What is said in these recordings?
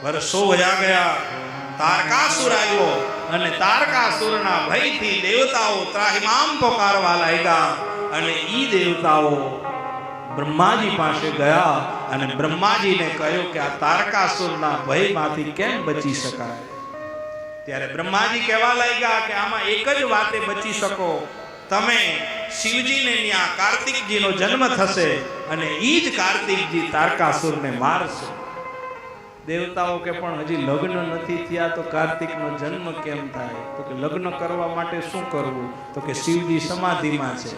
વર્ષો વયા ગયા, તારકાસુર આવ્યો અને તારકાસુરના ભયથી દેવતાઓ ત્રાહિમામ પોકારવા લાગ્યા અને ઈ દેવતાઓ બ્રહ્માજી પાસે ગયા અને બ્રહ્માજીને કહ્યું કે આ તારકાસુરના ભયમાંથી કેમ બચી શકાય? ત્યારે બ્રહ્માજી કહેવા લાગ્યા કે આમાં એક જ વાતે બચી શકો, તમે શિવજીને ત્યાં કાર્તિકજીનો જન્મ થશે અને ઈ જ કાર્તિકજી તારકાસુરને મારશે. દેવતાઓ કે પણ હજી લગ્ન નથી થયા તો કાર્તિકનો જન્મ કેમ થાય? તો કે લગ્ન કરવા માટે શું કરવું? તો કે શિવજી સમાધિમાં છે.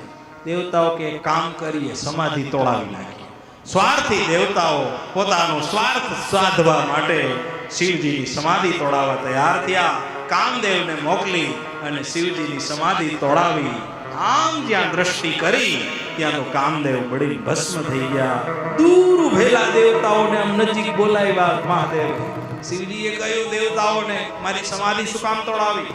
દેવતાઓ કે કામ કરીએ, સમાધિ તોડાવી નાખીએ. સ્વાર્થી દેવતાઓ પોતાનો સ્વાર્થ સાધવા માટે શિવજીની સમાધિ તોડાવવા તૈયાર થયા. કામદેવને મોકલી અને શિવજીની સમાધિ તોડાવી. આમ જ્યાં દ્રષ્ટિ કરી ત્યાં તો કામદેવ બળી ભસ્મ થઈ ગયા. દૂર ઉભેલા દેવતાઓને આમ નજીક બોલાવ્યા. મહાદેવ શિવજીએ કહ્યું દેવતાઓને, મારી સમાધિ શું કામ તોડાવી?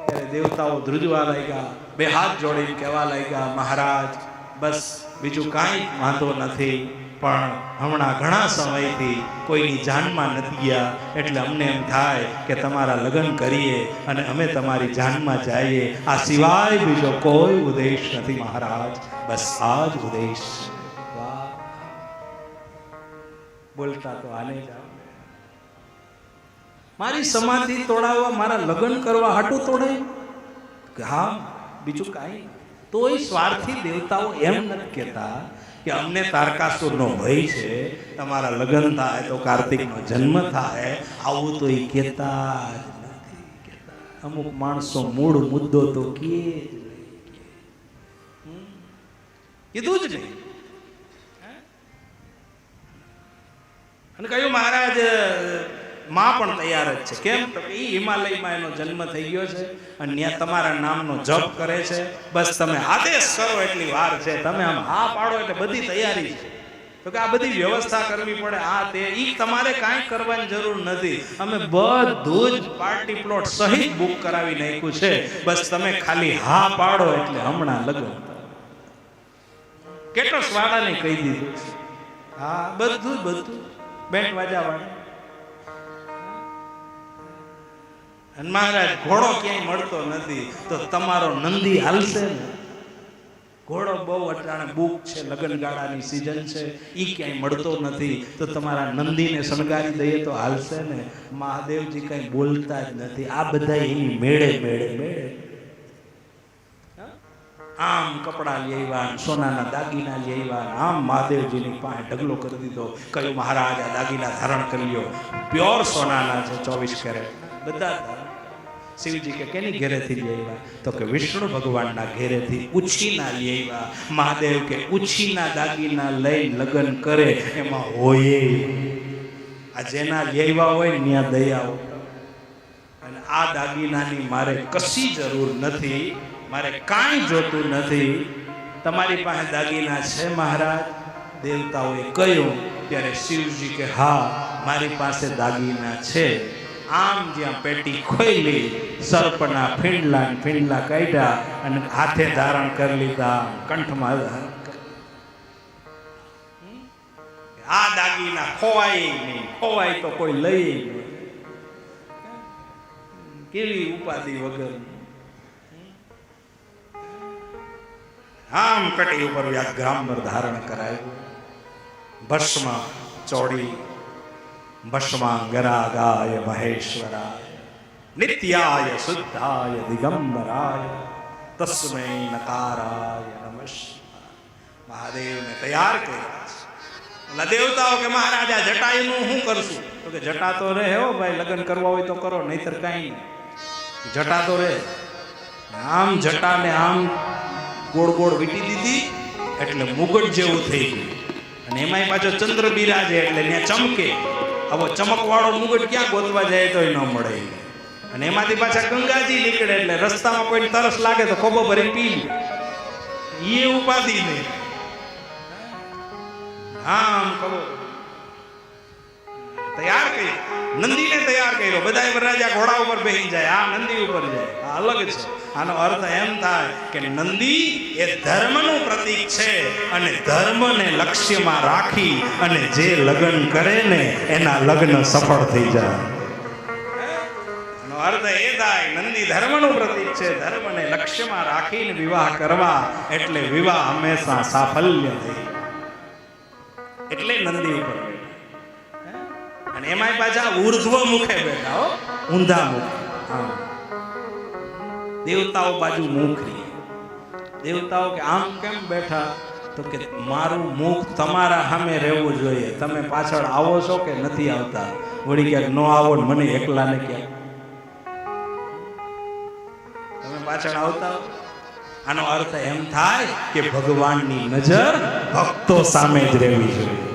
ત્યારે દેવતાઓ ધ્રુજવા લાગ્યા, બે હાથ જોડીને કહેવા લાગ્યા, મહારાજ બસ બીજું કાંઈ વાંધો નથી, પણ હમણાં ઘણા સમયથી કોઈની જાનમાં નથી ગયા એટલે અમને એમ થાય કે તમારા લગ્ન કરીએ અને અમે તમારી જાનમાં જઈએ. આ સિવાય બીજો કોઈ ઉદ્દેશ નથી મહારાજ, બસ આ જ ઉદ્દેશ. બોલતા તો આને જાઓ, મારી સમાધિ તોડાવવા, મારા લગ્ન કરવા હાટું તોડે? હા, બીજું કાંઈ. તોય સ્વાર્થી દેવતાઓ એમ નથી કહેતા કે અમને તારકાસુરનો ભય છે, તમારા લગ્ન થાય તો કાર્તિકનો જન્મ થાય, આવું તો એ કહેતા જ નથી. અમુક માણસો મૂળ મુદ્દો તો કીધું જ નહીં. અને કહ્યું મહારાજ માં પણ તૈયાર જ છે. કેમ? તો એ હિમાલયમાં એનો જન્મ થઈ ગયો છે અને ત્યાં તમારા નામનો જપ કરે છે, બસ તમે આદેશ કરો એટલી વાર છે, તમે આમ હા પાડો એટલે બધી તૈયારી છે. તો કે આ બધી વ્યવસ્થા કરવી પડે, આ તે ઈ તમારે કાંઈ કરવાની જરૂર નથી, અમે બધું જ પાર્ટી પ્લોટ સહિત બુક કરાવી નાખ્યું છે, બસ તમે ખાલી હા પાડો એટલે હમણાં લગ્ન. કેટલો સ્વાડાને કહી દીધું. હા, બધું બેન્ડ વાજા વાળા. અને મહારાજ ઘોડો ક્યાંય મળતો નથી તો તમારો નંદી હાલશે ને? ઘોડો બહુ અટાણે બુક છે, લગ્નગાળાની સિઝન છે, ઈ ક્યાંય મળતો નથી તો તમારા નંદીને શણગારી દઈએ તો હાલશે ને? મહાદેવજી કઈ બોલતા જ નથી. આ બધા એની મેળે આમ કપડા લઈ આવ્યા, સોનાના દાગીના લઈ આવ્યા, આમ મહાદેવજીની પાસે ઢગલો કરી દીધો. કહ્યું મહારાજ આ દાગીના ધારણ કરી લ્યો, પ્યોર સોનાના છે, 24 કેરેટ બધા. શિવજી કે કેની ઘેરેથી લઈ આવ્યા? તો કે વિષ્ણુ ભગવાનના ઘેરેથી ઉછીના લઈ આવ્યા. મહાદેવ કે ઉછીના દાગીના લઈ લગ્ન કરે એમાં હોય આ જેના લઈ આવ્યા હોય ત્યાં દયા હોય. અને આ દાગીનાની મારે કશી જરૂર નથી, મારે કાંઈ જોતું નથી, તમારી પાસે દાગીના છે મહારાજ? દેવતાઓએ કહ્યું ત્યારે શિવજી કે હા મારી પાસે દાગીના છે. આમ જ્યાં પેટી ખોલી, સર્પના ફીંડલા કાઢ્યા અને હાથે ધારણ કરી લીધા, કંઠમાં. આ દાગીના ખોવાય નહીં, ખોવાય તો કોઈ લઈ નહીં. કેવી ઉપાધિ વગર. આમ કટી ઉપર વ્યાઘ્રાંબર ધારણ કરાયું, ભસ્મ ચોડી, ભસ્માંગરાગાય મહેશ્વરાય નિત્યાય શુદ્ધાય દિગંબરાય તસ્મૈ નકારાય નમસ્કાર. મહાદેવને તૈયાર કર્યા. દેવતાઓ કે મહારાજ આ જટાયુનું શું કરશું? તો કે જટા તો રહે હો ભાઈ, લગ્ન કરવા હોય તો કરો, નહીતર કાંઈ નહીં. જટા તો રહે. આમ જટાને આમ ગોળ ગોળ વીટી દીધી એટલે મુગટ જેવું થઈ ગયું. અને એમાંય પાછો ચંદ્ર બિરાજે એટલે ત્યાં ચમકે. હવે ચમકવાળો મુગટ ક્યાં ગોતવા જાય તો ન મળે. અને એમાંથી પાછા ગંગાજી નીકળે એટલે રસ્તામાં કોઈ તરસ લાગે તો ખોબો ભરી પી લે. એ ઉપાધિ નહીં. આમ કહો તૈયાર કર્યો, નંદીને તૈયાર કર્યો. બધા વરરાજા ઘોડા ઉપર બેસી જાય, આ નંદી ઉપર જાય. આ અલગ છે. આનો અર્થ એમ થાય કે નંદી એ ધર્મનું પ્રતીક છે અને ધર્મને લક્ષ્યમાં રાખી અને જે લગ્ન કરે ને એના લગ્ન સફળ થઈ જાય. આનો અર્થ એ થાય નંદી ધર્મનું પ્રતીક છે, ધર્મને લક્ષ્યમાં રાખીને વિવાહ કરવા એટલે વિવાહ હંમેશા સાફલ્ય થઈ. એટલે નંદી ઉપર અને એમાંય પાછા ઉર્ધ્વ મુખે બેઠા હો, ઊંધા મુખે. હા, દેવતાઓ બાજુ મુખ રહી. દેવતાઓ કે આમ કેમ બેઠા? તો કે મારું મુખ તમારા સામે રહેવું જોઈએ. તમે પાછળ આવો છો કે નથી આવતા? વળી ક્યાંક ન આવો ને મને એકલાને ક્યાંક તમે પાછળ આવતા. આનો અર્થ એમ થાય કે ભગવાનની નજર ભક્તો સામે જ રહેવી જોઈએ.